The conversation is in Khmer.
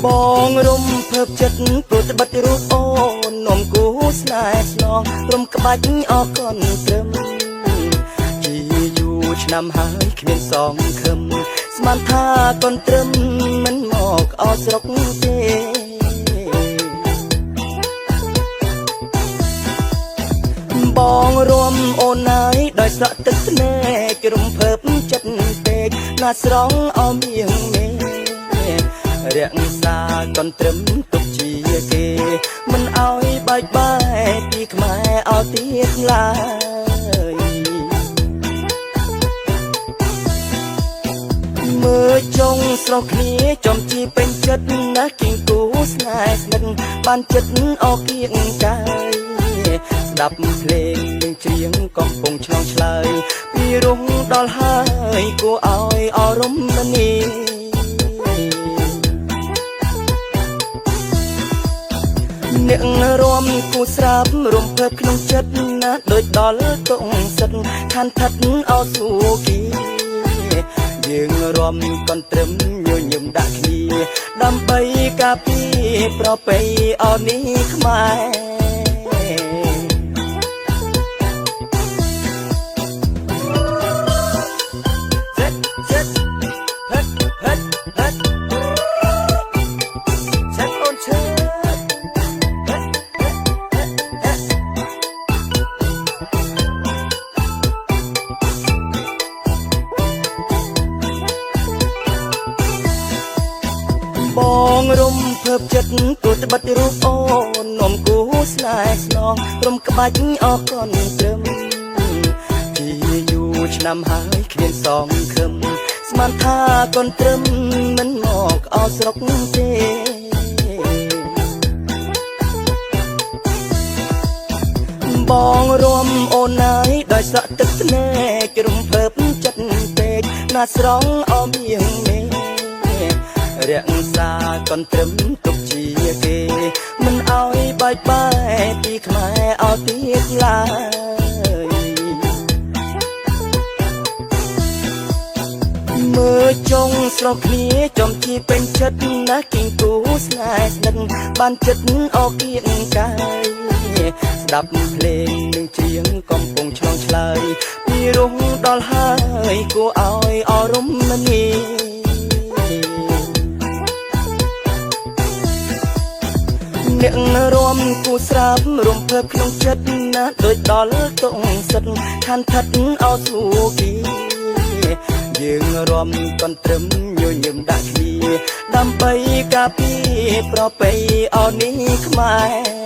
បងរំភើបចិត្តព្រោះត្បិតរូបអូននំគូស្នេហ៍ស្នងរំក្បាច់អរកនត្រឹមជាយូរឆ្នាំហើយគ្មានសងខឹមស្មានថាកនត្រឹមមិនមកអស់ស្រុកទេបងរួមអូនហើយដោយស្រក់ទឹកភ្នែករំភើបចិត្តពេកណាស្រងអមៀងមេរក្សាកនត្រឹមទុកជាគេមិនអោយបែកបែកពីខ្មែរអោទៀតឡើយមើលចុងស្រស់គ្នាចំជាពេញចិត្តណាស់គៀងគូស្នេហ៍ស្និទ្ធបានចិត្តអោគៀងកាយស្ដាប់ភ្លេងនឹងច្រៀងកំពុងឆ្លងឆ្លើយពីរុងដល់ហើយគួរអោយអរមនីអ្នករួមគូស្រាប់រំភើបក្នុងចិត្តណាដូចដល់ទងសិតខានថាត់អោស៊ូគីយើងរួមកនត្រឹមញញឹមដាក់គ្នាដើម្បីការពារប្រពៃអនេះខ្មែរបងរំភើបចិត្តព្រោះត្បិតរូបអូននំគូស្នេហ៍ស្នងរំក្បាច់អរកនត្រឹមជាយូរឆ្នាំហើយគ្មានសងខឹមស្មានថាកនត្រឹមមិនមកអស់ស្រុកទេបងរួមអូនហើយដោយស្រក់ទឹកភ្នែករំភើបចិត្តពេកណាស្រងអមៀងមេរក្សាកនត្រឹមទុកជាគេមិនអោយបែកបែកពីខ្មែរអោទៀតឡើយមើលចុងស្រស់គ្នាចំជាពេញចិត្តណាស់គៀងគូស្នេហ៍ស្និទ្ធបានចិត្តអរគៀងកាយស្ដាប់ភ្លេងនឹងច្រៀងកំពុងឆ្លងឆ្លើយពីរុងដល់ហើយគួរអោយអរមនីអ្នករួមគូស្រាប់រំភើបក្នុងចិត្តណាដូចដល់ទងសិតខានថាត់អោស៊ូគីយើងរួមកនត្រឹមញញឹមដាក់គ្នាដើម្បីការពារប្រពៃអនេះខ្មែរ